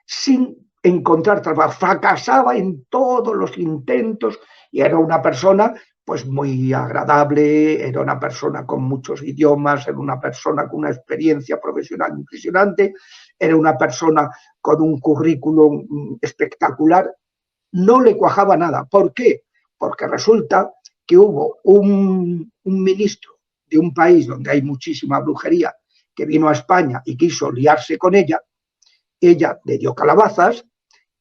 sin encontrar trabajo, fracasaba en todos los intentos y era una persona pues muy agradable, era una persona con muchos idiomas, era una persona con una experiencia profesional impresionante, era una persona con un currículum espectacular. No le cuajaba nada. ¿Por qué? Porque resulta que hubo un ministro de un país donde hay muchísima brujería que vino a España y quiso liarse con ella le dio calabazas,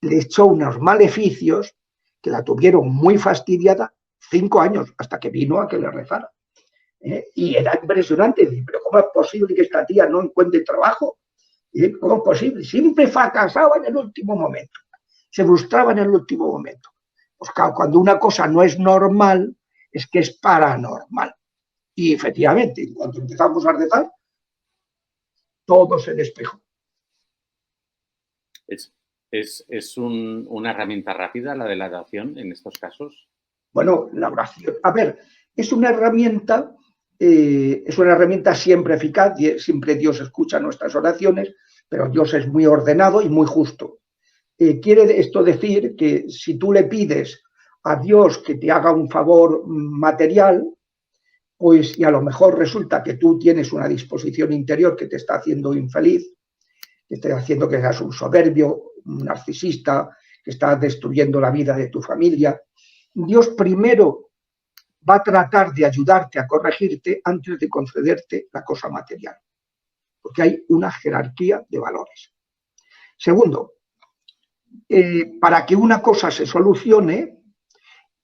le echó unos maleficios que la tuvieron muy fastidiada 5 años hasta que vino a que le rezara. Y era impresionante. Pero ¿cómo es posible que esta tía no encuentre trabajo? ¿Cómo es posible? Siempre fracasaba en el último momento. Se frustraba en el último momento. Pues claro, cuando una cosa no es normal, es que es paranormal. Y efectivamente, cuando empezamos a rezar, todo se despejó. ¿Es una herramienta rápida la de la oración en estos casos? Bueno, la oración, a ver, es una herramienta siempre eficaz, siempre Dios escucha nuestras oraciones, pero Dios es muy ordenado y muy justo. Quiere esto decir que si tú le pides a Dios que te haga un favor material, pues y a lo mejor resulta que tú tienes una disposición interior que te está haciendo infeliz, que te está haciendo que seas un soberbio, un narcisista, que está destruyendo la vida de tu familia. Dios primero va a tratar de ayudarte a corregirte antes de concederte la cosa material, porque hay una jerarquía de valores. Segundo, para que una cosa se solucione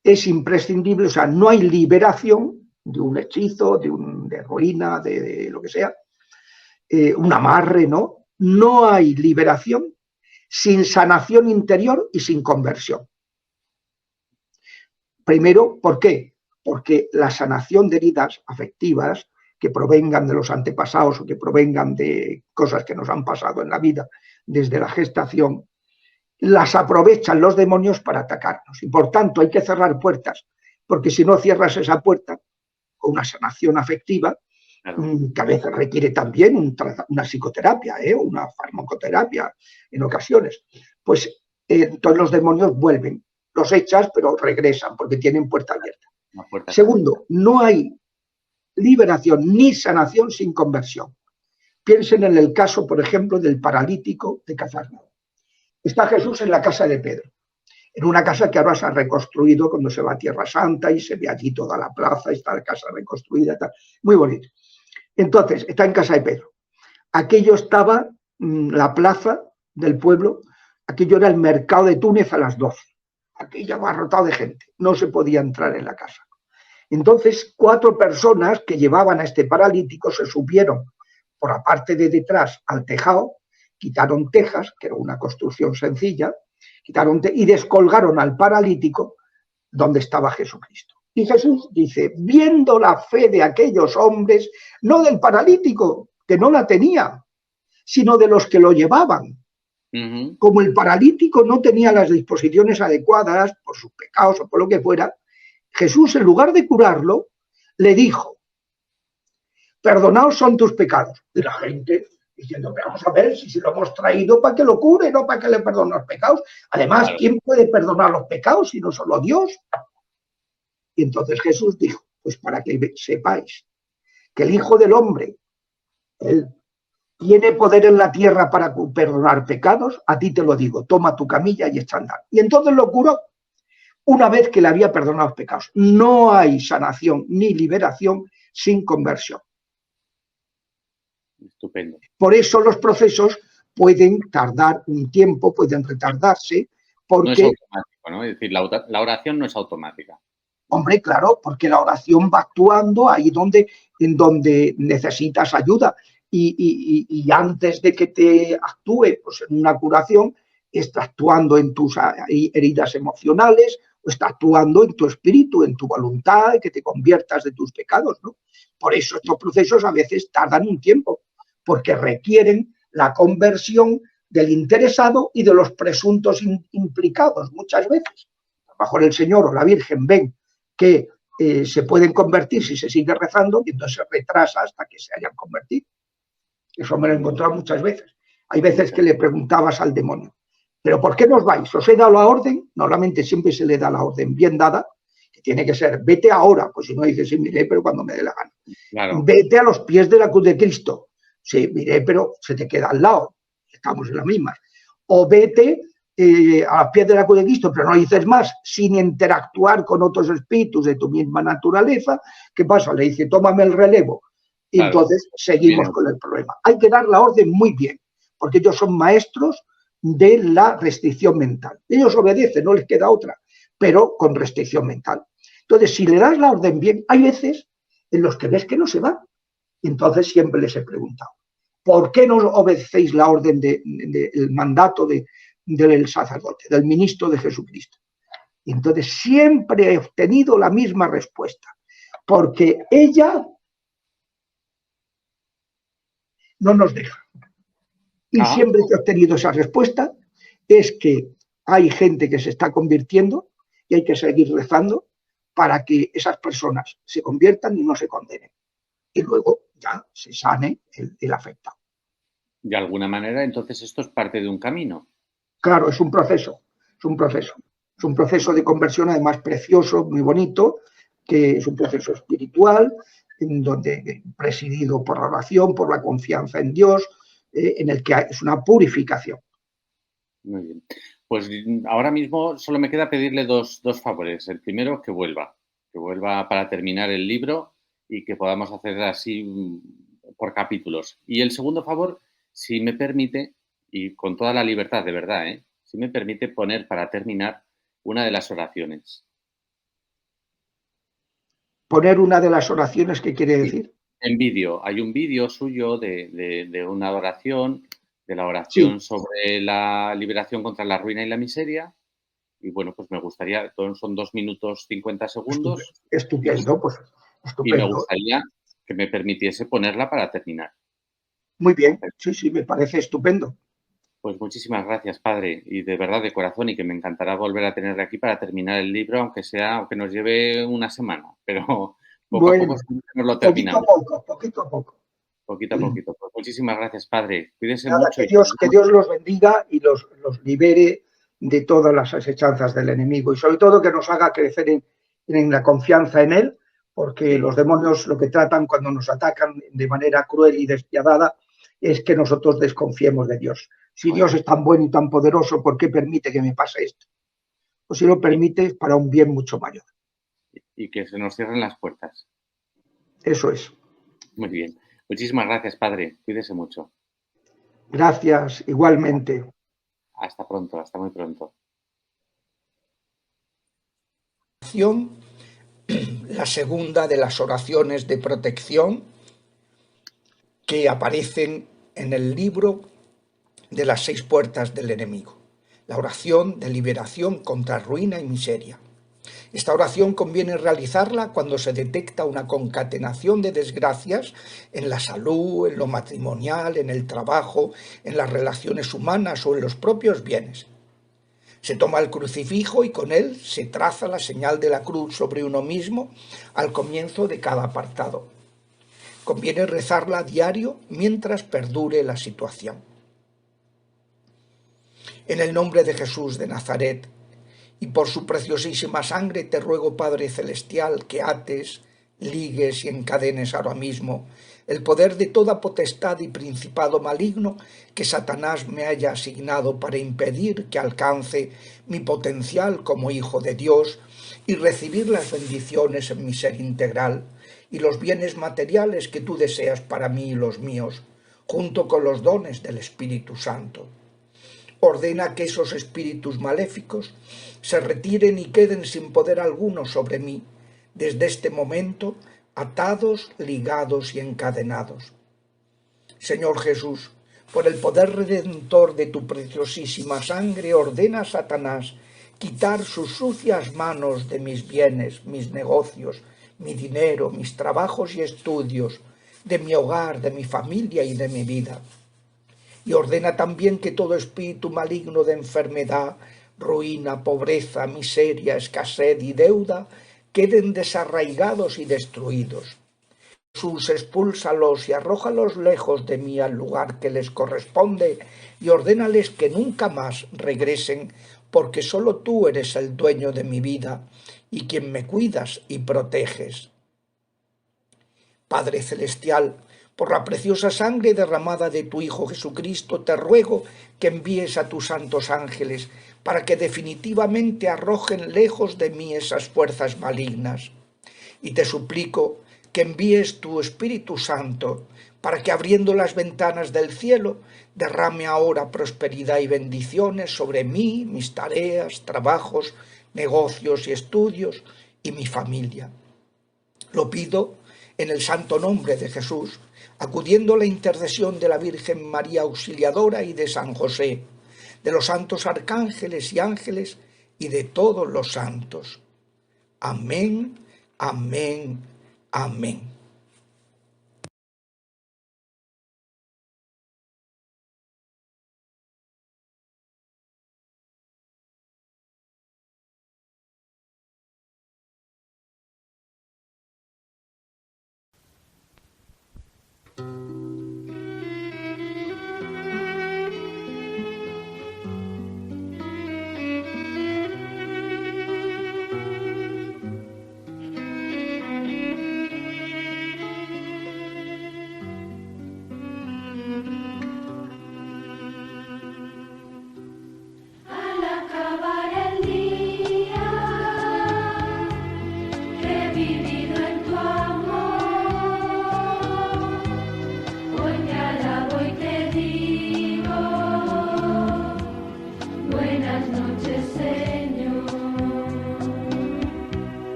es imprescindible, o sea, no hay liberación de un hechizo, de heroína, de lo que sea, un amarre, ¿no? No hay liberación sin sanación interior y sin conversión. Primero, ¿por qué? Porque la sanación de heridas afectivas que provengan de los antepasados o que provengan de cosas que nos han pasado en la vida desde la gestación, las aprovechan los demonios para atacarnos. Y por tanto hay que cerrar puertas, porque si no cierras esa puerta con una sanación afectiva, que a veces requiere también una psicoterapia, una farmacoterapia en ocasiones, pues todos los demonios vuelven. Los echas, pero regresan porque tienen puerta abierta. Segundo, no hay liberación ni sanación sin conversión. Piensen en el caso, por ejemplo, del paralítico de Cafarnaúm. Está Jesús en la casa de Pedro, en una casa que ahora se ha reconstruido cuando se va a Tierra Santa y se ve allí toda la plaza, está la casa reconstruida, tal, muy bonito. Entonces, está en casa de Pedro. Aquello estaba, la plaza del pueblo, aquello era el mercado de Túnez a las 12. Aquello abarrotado de gente, no se podía entrar en la casa. Entonces, 4 personas que llevaban a este paralítico se subieron por la parte de detrás al tejado, quitaron tejas, que era una construcción sencilla, y descolgaron al paralítico donde estaba Jesucristo. Y Jesús dice, viendo la fe de aquellos hombres, no del paralítico, que no la tenía, sino de los que lo llevaban. Como el paralítico no tenía las disposiciones adecuadas por sus pecados o por lo que fuera, Jesús, en lugar de curarlo, le dijo, perdonaos son tus pecados. Y la gente diciendo, vamos a ver si lo hemos traído para que lo cure, no para que le perdone los pecados. Además, ¿quién puede perdonar los pecados si no solo Dios? Y entonces Jesús dijo, pues para que sepáis que el Hijo del Hombre, él tiene poder en la tierra para perdonar pecados, a ti te lo digo, toma tu camilla y echa a andar. Y entonces lo curó una vez que le había perdonado los pecados. No hay sanación ni liberación sin conversión. Estupendo. Por eso los procesos pueden tardar un tiempo, pueden retardarse, porque... No es automático, ¿no? Es decir, la oración no es automática. Hombre, claro, porque la oración va actuando ahí en donde necesitas ayuda. Y antes de que te actúe pues, en una curación, está actuando en tus heridas emocionales, o está actuando en tu espíritu, en tu voluntad, que te conviertas de tus pecados, ¿no? Por eso estos procesos a veces tardan un tiempo, porque requieren la conversión del interesado y de los presuntos implicados muchas veces. A lo mejor el Señor o la Virgen ven que se pueden convertir si se sigue rezando y entonces se retrasa hasta que se hayan convertido. Eso me lo he encontrado muchas veces. Hay veces que le preguntabas al demonio, ¿pero por qué nos vais? ¿Os he dado la orden? Normalmente siempre se le da la orden bien dada, que tiene que ser, vete ahora, pues si no dices, sí, miré, pero cuando me dé la gana. Claro. Vete a los pies de la cruz de Cristo. Sí, miré, pero se te queda al lado. Estamos en la misma. O vete a los pies de la cruz de Cristo, pero no dices más, sin interactuar con otros espíritus de tu misma naturaleza. ¿Qué pasa? Le dice, tómame el relevo. Y claro, entonces seguimos con el problema. Hay que dar la orden muy bien, porque ellos son maestros de la restricción mental. Ellos obedecen, no les queda otra, pero con restricción mental. Entonces, si le das la orden bien, hay veces en los que ves que no se va. Entonces siempre les he preguntado, ¿por qué no obedecéis la orden el mandato del sacerdote, del ministro de Jesucristo? Y entonces siempre he obtenido la misma respuesta, porque ella no nos deja. Y siempre que he obtenido esa respuesta es que hay gente que se está convirtiendo y hay que seguir rezando para que esas personas se conviertan y no se condenen. Y luego ya se sane el afectado. De alguna manera, entonces, esto es parte de un camino. Claro, es un proceso, es un proceso. Es un proceso de conversión, además precioso, muy bonito, que es un proceso espiritual, en donde presidido por la oración, por la confianza en Dios, en el que es una purificación. Muy bien. Pues ahora mismo solo me queda pedirle dos favores. El primero, que vuelva para terminar el libro y que podamos hacer así por capítulos. Y el segundo favor, si me permite, y con toda la libertad, de verdad, si me permite poner para terminar una de las oraciones. ¿Poner una de las oraciones qué quiere decir? En vídeo. Hay un vídeo suyo de una oración, de la oración sobre la liberación contra la ruina y la miseria. Y bueno, pues me gustaría, son 2 minutos 50 segundos. Estupendo, pues estupendo. Y me gustaría que me permitiese ponerla para terminar. Muy bien, sí, me parece estupendo. Pues muchísimas gracias, padre, y de verdad de corazón, y que me encantará volver a tenerle aquí para terminar el libro, aunque nos lleve una semana, pero poco a poco nos lo terminamos. Poquito a poco. Poquito a poquito. Pues muchísimas gracias, padre. Cuídense Nada, mucho. Que Dios los bendiga y los libere de todas las asechanzas del enemigo y sobre todo que nos haga crecer en la confianza en él, porque los demonios lo que tratan cuando nos atacan de manera cruel y despiadada es que nosotros desconfiemos de Dios. Si Dios es tan bueno y tan poderoso, ¿por qué permite que me pase esto? Pues si lo permite es para un bien mucho mayor. Y que se nos cierren las puertas. Eso es. Muy bien. Muchísimas gracias, padre. Cuídese mucho. Gracias, igualmente. Hasta pronto, hasta muy pronto. La segunda de las oraciones de protección que aparecen en el libro de las 6 puertas del enemigo. La oración de liberación contra ruina y miseria. Esta oración conviene realizarla cuando se detecta una concatenación de desgracias en la salud, en lo matrimonial, en el trabajo, en las relaciones humanas o en los propios bienes. Se toma el crucifijo y con él se traza la señal de la cruz sobre uno mismo al comienzo de cada apartado. Conviene rezarla a diario mientras perdure la situación. En el nombre de Jesús de Nazaret, y por su preciosísima sangre te ruego, Padre Celestial, que ates, ligues y encadenes ahora mismo el poder de toda potestad y principado maligno que Satanás me haya asignado para impedir que alcance mi potencial como hijo de Dios y recibir las bendiciones en mi ser integral y los bienes materiales que tú deseas para mí y los míos, junto con los dones del Espíritu Santo. Ordena que esos espíritus maléficos se retiren y queden sin poder alguno sobre mí, desde este momento, atados, ligados y encadenados. Señor Jesús, por el poder redentor de tu preciosísima sangre, ordena a Satanás quitar sus sucias manos de mis bienes, mis negocios, mi dinero, mis trabajos y estudios, de mi hogar, de mi familia y de mi vida. Y ordena también que todo espíritu maligno de enfermedad, ruina, pobreza, miseria, escasez y deuda queden desarraigados y destruidos. Jesús, expúlsalos y arrójalos lejos de mí al lugar que les corresponde y ordénales que nunca más regresen porque solo tú eres el dueño de mi vida y quien me cuidas y proteges. Padre Celestial, por la preciosa sangre derramada de tu Hijo Jesucristo, te ruego que envíes a tus santos ángeles para que definitivamente arrojen lejos de mí esas fuerzas malignas. Y te suplico que envíes tu Espíritu Santo para que, abriendo las ventanas del cielo, derrame ahora prosperidad y bendiciones sobre mí, mis tareas, trabajos, negocios y estudios y mi familia. Lo pido en el santo nombre de Jesús, acudiendo a la intercesión de la Virgen María Auxiliadora y de San José, de los santos arcángeles y ángeles y de todos los santos. Amén, amén, amén.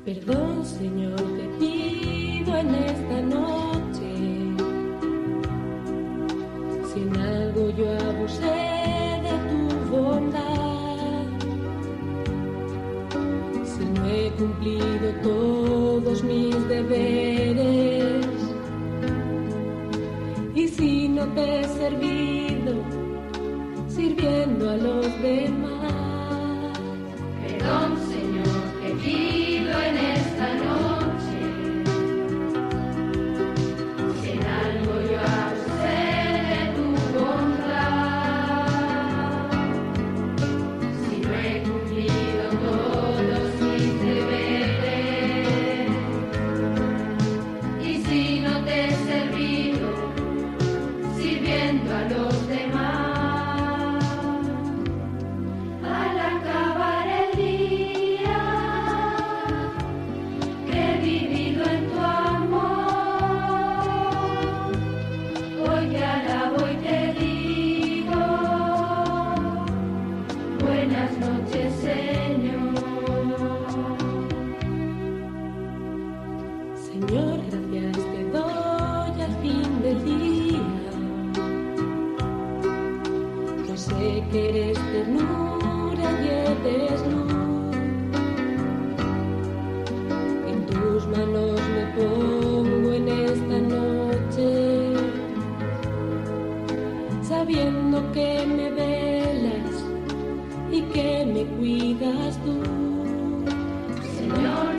Perdón, Señor, te pido en esta noche, si en algo yo abusé de tu bondad, si no he cumplido todos mis deberes, y si no te he servido, sirviendo a los demás. Perdón, Señor, te pido en esta noche, si en algo yo abusé de tu bondad, si no he cumplido todos mis deberes, y si no te he servido, sirviendo a los demás. Señor, gracias te doy al fin del día. Yo sé que eres ternura y eres luz. En tus manos me pongo en esta noche, sabiendo que me velas y que me cuidas tú. Señor,